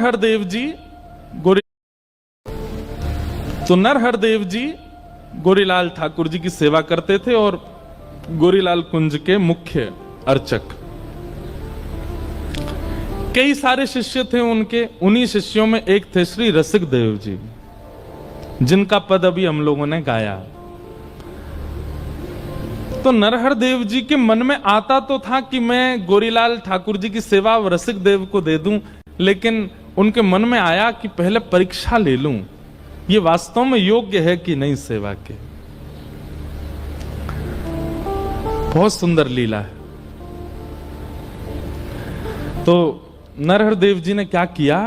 नरहरदेव जी गोरी तो नरहरदेव जी गोरीलाल ठाकुर जी की सेवा करते थे और गोरीलाल कुंज के मुख्य अर्चक। कई सारे शिष्य थे उनके, उन्हीं शिष्यों में एक थे श्री रसिक देव जी, जिनका पद अभी हम लोगों ने गाया। तो नरहरदेव जी के मन में आता तो था कि मैं गोरीलाल ठाकुर जी की सेवा रसिक देव को दे दूं, लेकिन उनके मन में आया कि पहले परीक्षा ले लूं, ये वास्तव में योग्य है कि नहीं सेवा के। बहुत सुंदर लीला है। तो नरहरदेव जी ने क्या किया,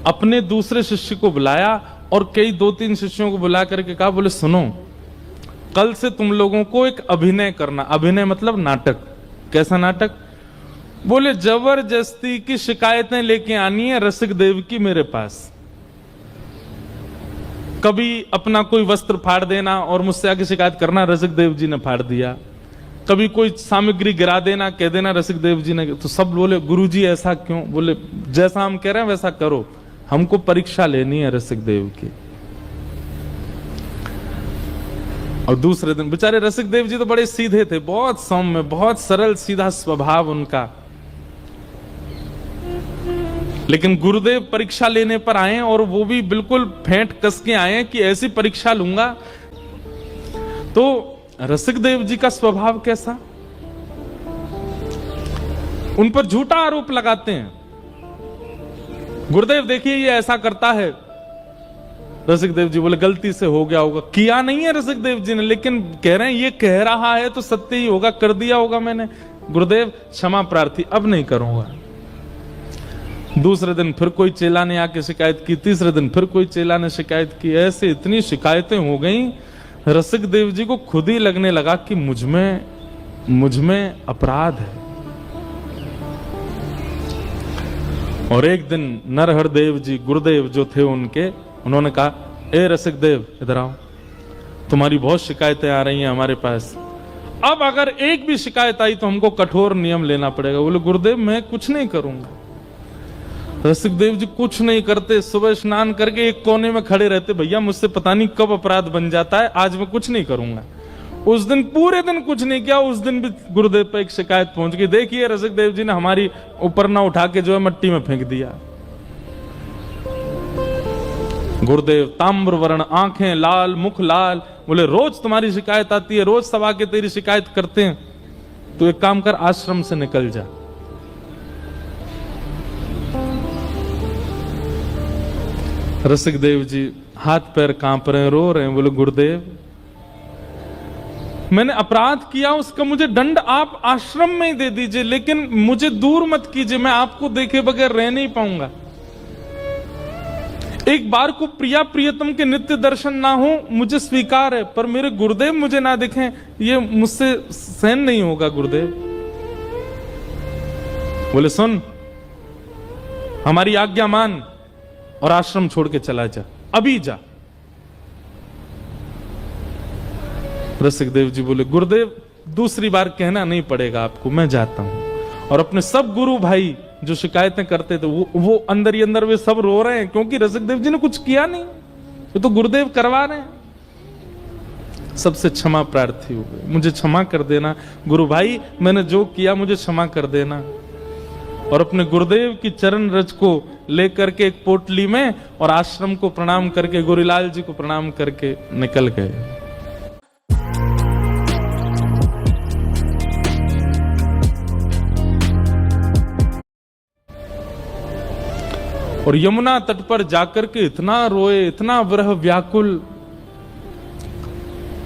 अपने दूसरे शिष्य को बुलाया और कई 2-3 शिष्यों को बुला करके कहा, बोले सुनो, कल से तुम लोगों को एक अभिनय करना। अभिनय मतलब नाटक। कैसा नाटक? बोले जबरदस्ती की शिकायतें लेके आनी है रसिक देव की मेरे पास। कभी अपना कोई वस्त्र फाड़ देना और मुझसे आके शिकायत करना, रसिक देव जी ने फाड़ दिया। कभी कोई सामग्री गिरा देना, कह देना रसिक देव जी ने। तो सब बोले गुरुजी ऐसा क्यों? बोले जैसा हम कह रहे हैं वैसा करो, हमको परीक्षा लेनी है रसिक देव की। और दूसरे दिन बेचारे रसिक देव जी तो बड़े सीधे थे, बहुत सौम्य, बहुत सरल सीधा स्वभाव उनका। लेकिन गुरुदेव परीक्षा लेने पर आए और वो भी बिल्कुल फेंट कस के आए कि ऐसी परीक्षा लूंगा। तो रसिक देव जी का स्वभाव कैसा? उन पर झूठा आरोप लगाते हैं। गुरुदेव देखिए ये ऐसा करता है। रसिक देव जी बोले गलती से हो गया होगा। किया नहीं है रसिक देव जी ने, लेकिन कह रहे हैं ये कह रहा है तो सत्य ही होगा, कर दिया होगा मैंने। गुरुदेव क्षमा प्रार्थी, अब नहीं करूंगा। दूसरे दिन फिर कोई चेला ने आके शिकायत की, तीसरे दिन फिर कोई चेला ने शिकायत की। ऐसे इतनी शिकायतें हो गई, रसिक देव जी को खुद ही लगने लगा कि मुझ में अपराध है। और एक दिन नरहरदेव जी गुरुदेव जो थे उनके, उन्होंने कहा, ए रसिक देव इधर आओ, तुम्हारी बहुत शिकायतें आ रही हैं हमारे पास। अब अगर एक भी शिकायत आई तो हमको कठोर नियम लेना पड़ेगा। बोले गुरुदेव मैं कुछ नहीं करूंगा। रसिक देव जी कुछ नहीं करते, सुबह स्नान करके एक कोने में खड़े रहते, भैया मुझसे पता नहीं कब अपराध बन जाता है, आज मैं कुछ नहीं करूंगा। उस दिन पूरे दिन कुछ नहीं किया। उस दिन भी गुरुदेव पर एक शिकायत पहुंच गई, देखिए रसिक देव जी ने हमारी ऊपर ना उठा के जो है मट्टी में फेंक दिया। गुरुदेव ताम्र वर्ण, आंखें लाल, मुख लाल, बोले रोज तुम्हारी शिकायत आती है, रोज सब आके तेरी शिकायत करते हैं, तो एक काम कर, आश्रम से निकल जा। रसिक देव जी हाथ पैर कांप रहे हैं, रो रहे हैं। बोले गुरुदेव मैंने अपराध किया, उसका मुझे दंड आप आश्रम में ही दे दीजिए, लेकिन मुझे दूर मत कीजिए, मैं आपको देखे बगैर रह नहीं पाऊंगा। एक बार को प्रिया प्रियतम के नित्य दर्शन ना हो मुझे स्वीकार है, पर मेरे गुरुदेव मुझे ना दिखें, ये मुझसे सहन नहीं होगा गुरुदेव। बोले सुन, हमारी आज्ञा मान और आश्रम छोड़ के चला जा, अभी जा। रसिक देव जी बोले गुरुदेव दूसरी बार कहना नहीं पड़ेगा आपको, मैं जाता हूं। और अपने सब गुरु भाई जो शिकायतें करते थे वो अंदर ही अंदर वे सब रो रहे हैं, क्योंकि रसिक देव जी ने कुछ किया नहीं, ये तो गुरुदेव करवा रहे हैं। सबसे क्षमा प्रार्थी हो गए, मुझे क्षमा कर देना गुरु भाई, मैंने जो किया मुझे क्षमा कर देना। और अपने गुरुदेव की चरण रज को लेकर के एक पोटली में और आश्रम को प्रणाम करके, गोरीलाल जी को प्रणाम करके निकल गए। और यमुना तट पर जाकर के इतना रोए, इतना विरह व्याकुल,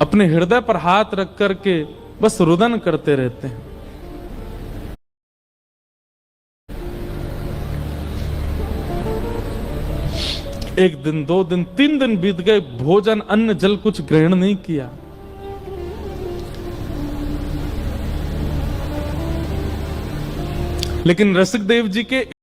अपने हृदय पर हाथ रख करके बस रुदन करते रहते हैं। एक दिन, 2 दिन, 3 दिन बीत गए, भोजन अन्न जल कुछ ग्रहण नहीं किया। लेकिन रसिक देव जी के